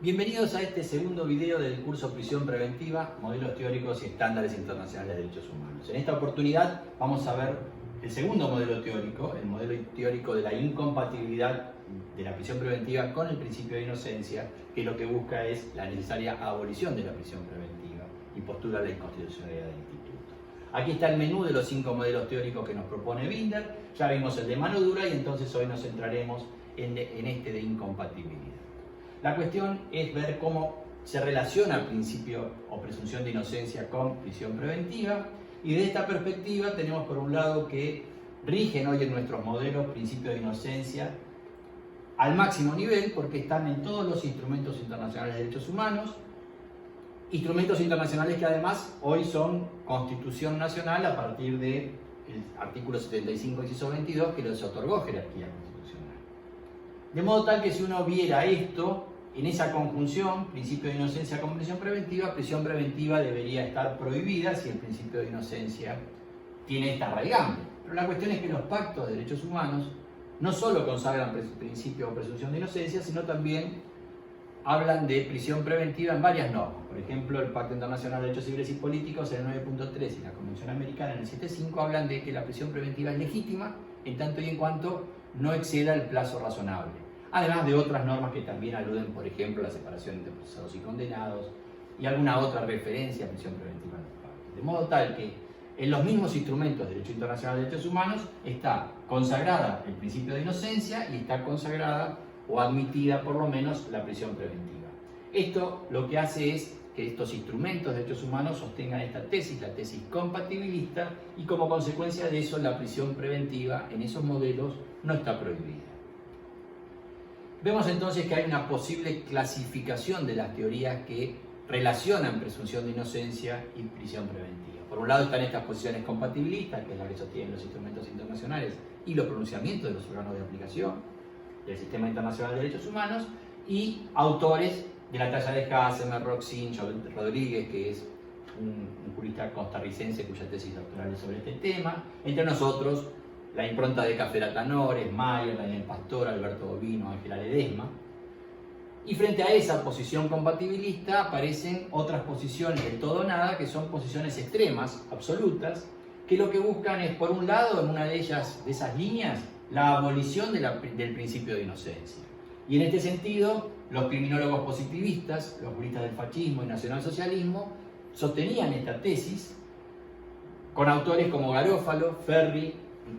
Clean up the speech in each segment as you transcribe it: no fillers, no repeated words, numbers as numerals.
Bienvenidos a este segundo video del curso Prisión Preventiva, Modelos Teóricos y Estándares Internacionales de Derechos Humanos. En esta oportunidad vamos a ver el segundo modelo teórico, el modelo teórico de la incompatibilidad de la prisión preventiva con el principio de inocencia, que lo que busca es la necesaria abolición de la prisión preventiva y postula la inconstitucionalidad del instituto. Aquí está el menú de los 5 modelos teóricos que nos propone Binder. Ya vimos el de mano dura y entonces hoy nos centraremos en este de incompatibilidad. La cuestión es ver cómo se relaciona el principio o presunción de inocencia con prisión preventiva, y de esta perspectiva tenemos por un lado que rigen hoy en nuestros modelos principios de inocencia al máximo nivel porque están en todos los instrumentos internacionales de derechos humanos, instrumentos internacionales que además hoy son constitución nacional a partir del artículo 75 inciso 22 que les otorgó jerarquía constitucional. De modo tal que si uno viera esto en esa conjunción, principio de inocencia con prisión preventiva debería estar prohibida si el principio de inocencia tiene esta raigambre. Pero la cuestión es que los pactos de derechos humanos no solo consagran principio o presunción de inocencia, sino también hablan de prisión preventiva en varias normas. Por ejemplo, el Pacto Internacional de Derechos Civiles y Políticos en el 9.3 y la Convención Americana en el 7.5 hablan de que la prisión preventiva es legítima en tanto y en cuanto no exceda el plazo razonable. Además de otras normas que también aluden, por ejemplo, a la separación entre procesados y condenados y alguna otra referencia a prisión preventiva en los pactos. De modo tal que en los mismos instrumentos de Derecho Internacional de Derechos Humanos está consagrada el principio de inocencia y está consagrada o admitida por lo menos la prisión preventiva. Esto lo que hace es que estos instrumentos de derechos humanos sostengan esta tesis, la tesis compatibilista, y como consecuencia de eso la prisión preventiva en esos modelos no está prohibida. Vemos entonces que hay una posible clasificación de las teorías que relacionan presunción de inocencia y prisión preventiva. Por un lado están estas posiciones compatibilistas, que es la que sostienen los instrumentos internacionales y los pronunciamientos de los órganos de aplicación del Sistema Internacional de Derechos Humanos, y autores de la talla de Hassemer, Roxin, Rodríguez, que es un jurista costarricense cuya tesis doctoral es sobre este tema, entre nosotros la impronta de Cafera Tanores, Mayer, Daniel Pastor, Alberto Bovino, Ángela Ledesma. Y frente a esa posición compatibilista aparecen otras posiciones del todo o nada, que son posiciones extremas, absolutas, que lo que buscan es, por un lado, en una de ellas, de esas líneas, la abolición del principio de inocencia. Y en este sentido, los criminólogos positivistas, los juristas del fascismo y nacionalsocialismo, sostenían esta tesis con autores como Garofalo, Ferri,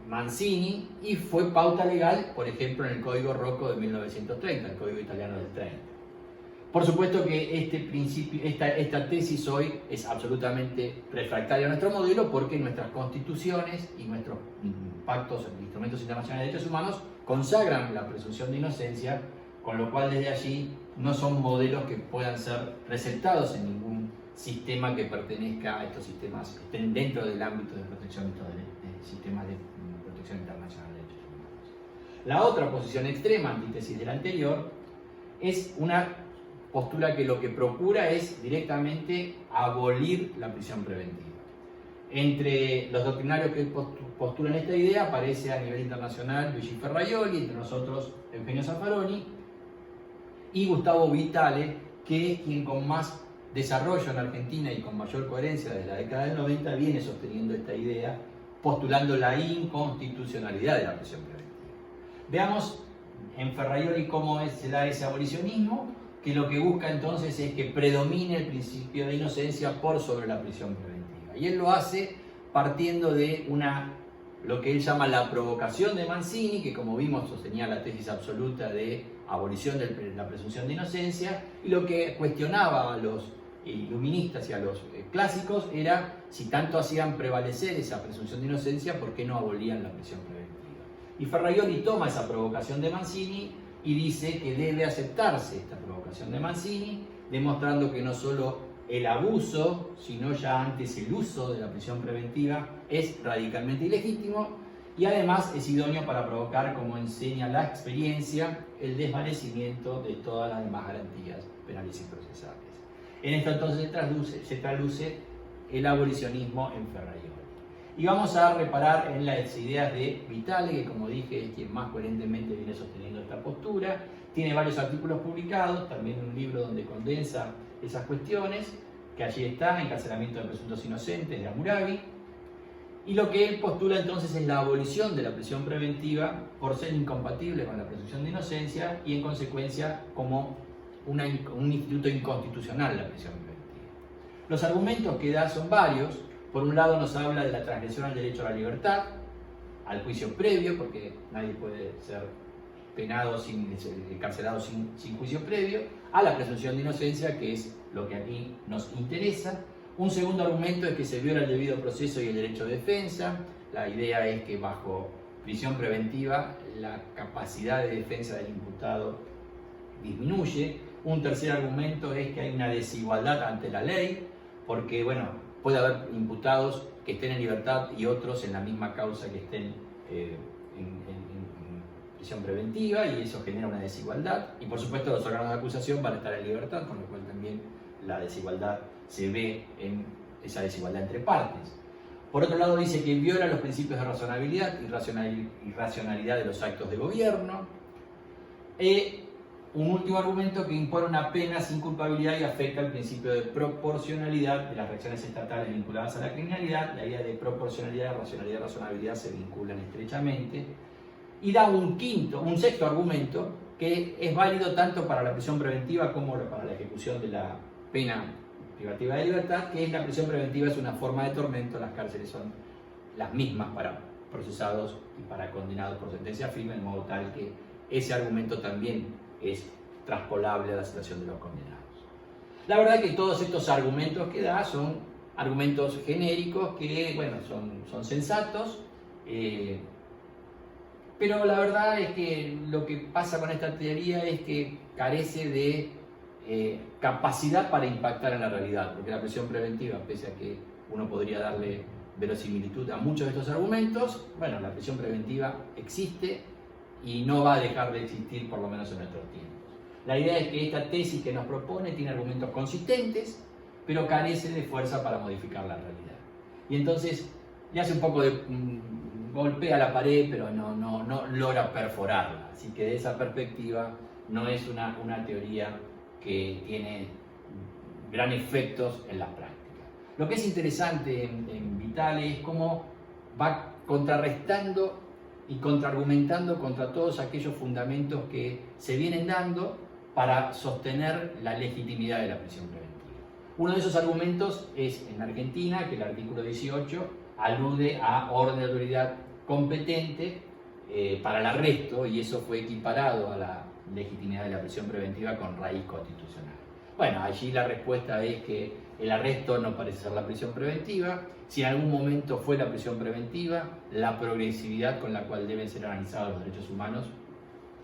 Mancini, y fue pauta legal, por ejemplo, en el Código Rocco de 1930, el Código Italiano del 30. Por supuesto que esta tesis hoy es absolutamente refractaria a nuestro modelo porque nuestras constituciones y nuestros pactos, instrumentos internacionales de derechos humanos consagran la presunción de inocencia, con lo cual desde allí no son modelos que puedan ser receptados en ningún sistema que pertenezca a estos sistemas, estén dentro del ámbito de protección de sistemas de protección internacional de derechos humanos. La otra posición extrema, antítesis de la anterior, es una postura que lo que procura es directamente abolir la prisión preventiva. Entre los doctrinarios que postulan esta idea aparece a nivel internacional Luigi Ferraioli, entre nosotros Eugenio Zaffaroni y Gustavo Vitale, que es quien con más desarrollo en Argentina y con mayor coherencia desde la década del 90 viene sosteniendo esta idea, postulando la inconstitucionalidad de la prisión preventiva. Veamos en Ferraioli cómo se da ese abolicionismo, que lo que busca entonces es que predomine el principio de inocencia por sobre la prisión preventiva. Y él lo hace partiendo de lo que él llama la provocación de Mancini, que como vimos sostenía la tesis absoluta de abolición de la presunción de inocencia, y lo que cuestionaba a los iluministas y a los clásicos era si tanto hacían prevalecer esa presunción de inocencia, ¿por qué no abolían la prisión preventiva? Y Ferraioli toma esa provocación de Mancini y dice que debe aceptarse esta provocación de Mancini, demostrando que no solo el abuso, sino ya antes el uso de la prisión preventiva es radicalmente ilegítimo y además es idóneo para provocar, como enseña la experiencia, el desvanecimiento de todas las demás garantías penales y procesales. En esto entonces se traduce el abolicionismo en Ferraioli. Y vamos a reparar en las ideas de Vitale, que como dije es quien más coherentemente viene sosteniendo esta postura, Tiene varios artículos publicados, también un libro donde condensa esas cuestiones, que allí está, Encarcelamiento de presuntos inocentes, de Hammurabi. Y lo que él postula entonces es la abolición de la prisión preventiva por ser incompatible con la presunción de inocencia y en consecuencia como un instituto inconstitucional la prisión preventiva. Los argumentos que da son varios. Por un lado nos habla de la transgresión al derecho a la libertad, al juicio previo, porque nadie puede ser penado, encarcelado sin juicio previo, a la presunción de inocencia, que es lo que aquí nos interesa. Un segundo argumento es que se viola el debido proceso y el derecho de defensa. La idea es que bajo prisión preventiva la capacidad de defensa del imputado disminuye. Un tercer argumento es que hay una desigualdad ante la ley, porque bueno, puede haber imputados que estén en libertad y otros en la misma causa que estén en prisión preventiva, y eso genera una desigualdad. Y por supuesto los órganos de acusación van a estar en libertad, con lo cual también la desigualdad se ve en esa desigualdad entre partes. Por otro lado dice que viola los principios de razonabilidad y racionalidad de los actos de gobierno. Un último argumento que impone una pena sin culpabilidad y afecta el principio de proporcionalidad de las reacciones estatales vinculadas a la criminalidad. La idea de proporcionalidad, racionalidad y razonabilidad se vinculan estrechamente. Y da un sexto argumento que es válido tanto para la prisión preventiva como para la ejecución de la pena privativa de libertad, que es la prisión preventiva es una forma de tormento. Las cárceles son las mismas para procesados y para condenados por sentencia firme, de modo tal que ese argumento también es traspolable a la situación de los condenados. La verdad es que todos estos argumentos que da son argumentos genéricos que, bueno, son sensatos, pero la verdad es que lo que pasa con esta teoría es que carece de capacidad para impactar en la realidad, porque la prisión preventiva, pese a que uno podría darle verosimilitud a muchos de estos argumentos, bueno, la prisión preventiva existe y no va a dejar de existir, por lo menos en nuestros tiempos. La idea es que esta tesis que nos propone tiene argumentos consistentes, pero carece de fuerza para modificar la realidad. Y entonces le hace un poco de golpea la pared, pero no logra perforarla. Así que de esa perspectiva no es una teoría que tiene gran efectos en la práctica. Lo que es interesante en Vitale es cómo va contrarrestando y contraargumentando contra todos aquellos fundamentos que se vienen dando para sostener la legitimidad de la prisión preventiva. Uno de esos argumentos es en Argentina, que el artículo 18 alude a orden de autoridad competente para el arresto, y eso fue equiparado a la legitimidad de la prisión preventiva con raíz constitucional. Bueno, allí la respuesta es que el arresto no parece ser la prisión preventiva. Si en algún momento fue la prisión preventiva, la progresividad con la cual deben ser analizados los derechos humanos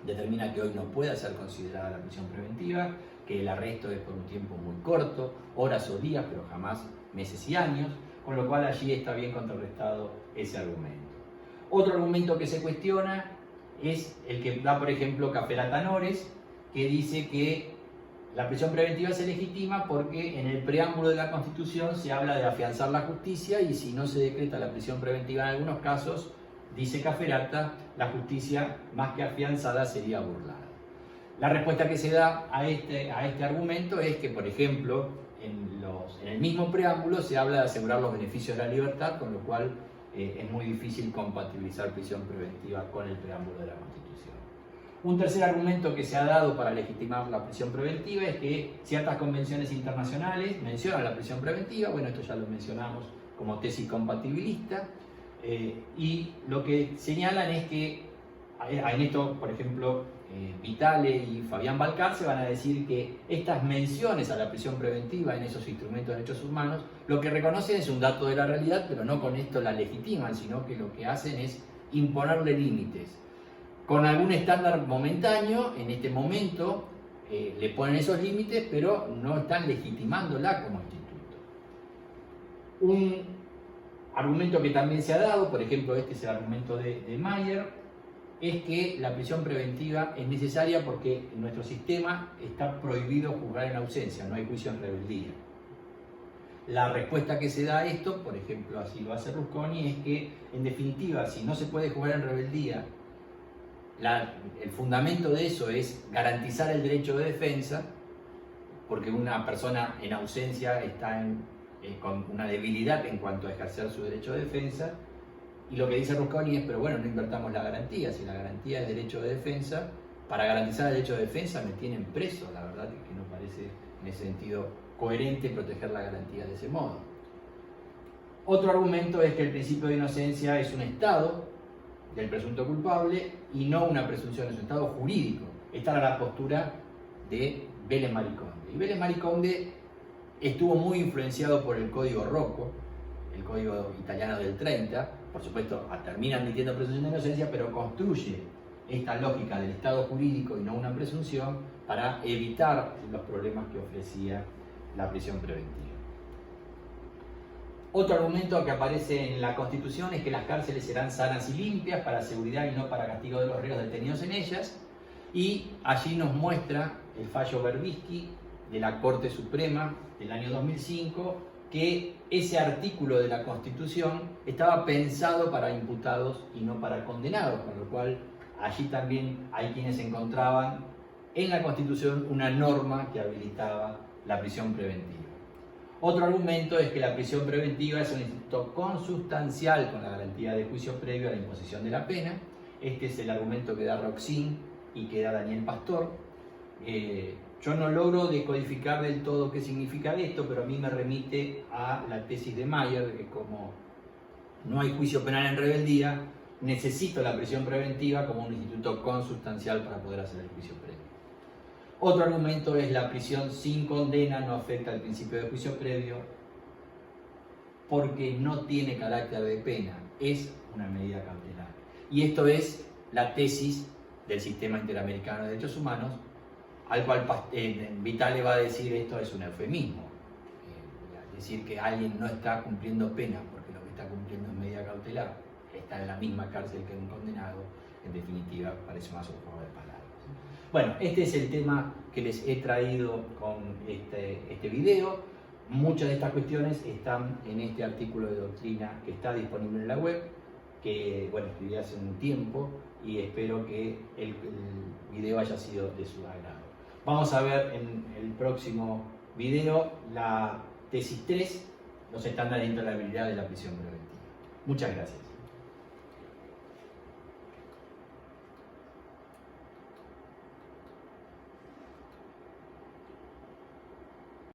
determina que hoy no pueda ser considerada la prisión preventiva, que el arresto es por un tiempo muy corto, horas o días, pero jamás meses y años, con lo cual allí está bien contrarrestado ese argumento. Otro argumento que se cuestiona es el que da, por ejemplo, Caferata-Nores, que dice que la prisión preventiva se legitima porque en el preámbulo de la Constitución se habla de afianzar la justicia, y si no se decreta la prisión preventiva en algunos casos, dice Caferata, la justicia más que afianzada sería burlada. La respuesta que se da a este argumento es que, por ejemplo, en el mismo preámbulo se habla de asegurar los beneficios de la libertad, con lo cual es muy difícil compatibilizar prisión preventiva con el preámbulo de la Constitución. Un tercer argumento que se ha dado para legitimar la prisión preventiva es que ciertas convenciones internacionales mencionan la prisión preventiva. Bueno, esto ya lo mencionamos como tesis compatibilista, y lo que señalan es que en esto, por ejemplo, Vitale y Fabián Balcarce van a decir que estas menciones a la prisión preventiva en esos instrumentos de derechos humanos lo que reconocen es un dato de la realidad, pero no con esto la legitiman, sino que lo que hacen es imponerle límites. Con algún estándar momentáneo, en este momento le ponen esos límites, pero no están legitimándola como instituto. Un argumento que también se ha dado, por ejemplo, este es el argumento de Mayer, es que la prisión preventiva es necesaria porque en nuestro sistema está prohibido juzgar en ausencia, no hay juicio en rebeldía. La respuesta que se da a esto, por ejemplo, así lo hace Rusconi, es que, en definitiva, si no se puede juzgar en rebeldía el fundamento de eso es garantizar el derecho de defensa, porque una persona en ausencia está con una debilidad en cuanto a ejercer su derecho de defensa. Y lo que dice Rusconi es, pero bueno, no invertamos la garantía. Si la garantía es derecho de defensa, para garantizar el derecho de defensa me tienen preso. La verdad es que no parece en ese sentido coherente proteger la garantía de ese modo. Otro argumento es que el principio de inocencia es un estado del presunto culpable y no una presunción, es un estado jurídico. Esta era la postura de Vélez Mariconde. Y Vélez Mariconde estuvo muy influenciado por el Código Rocco, el Código italiano del 30, por supuesto termina admitiendo presunción de inocencia, pero construye esta lógica del estado jurídico y no una presunción para evitar los problemas que ofrecía la prisión preventiva. Otro argumento que aparece en la Constitución es que las cárceles serán sanas y limpias para seguridad y no para castigo de los reos detenidos en ellas, y allí nos muestra el fallo Berbisky de la Corte Suprema del año 2005, que ese artículo de la Constitución estaba pensado para imputados y no para condenados, con lo cual allí también hay quienes encontraban en la Constitución una norma que habilitaba la prisión preventiva. Otro argumento es que la prisión preventiva es un instituto consustancial con la garantía de juicio previo a la imposición de la pena. Este es el argumento que da Roxin y que da Daniel Pastor. Yo no logro decodificar del todo qué significa esto, pero a mí me remite a la tesis de Mayer, de que como no hay juicio penal en rebeldía, necesito la prisión preventiva como un instituto consustancial para poder hacer el juicio previo. Otro argumento es la prisión sin condena no afecta al principio de juicio previo porque no tiene carácter de pena, es una medida cautelar. Y esto es la tesis del Sistema Interamericano de Derechos Humanos, al cual Vitale va a decir esto es un eufemismo. Decir que alguien no está cumpliendo pena porque lo que está cumpliendo es medida cautelar, está en la misma cárcel que un condenado, en definitiva parece más un juego de palabras. Bueno, este es el tema que les he traído con este video. Muchas de estas cuestiones están en este artículo de doctrina que está disponible en la web, que bueno, escribí hace un tiempo y espero que el video haya sido de su agrado. Vamos a ver en el próximo video la tesis 3, los estándares de intolerabilidad de la prisión preventiva. Muchas gracias.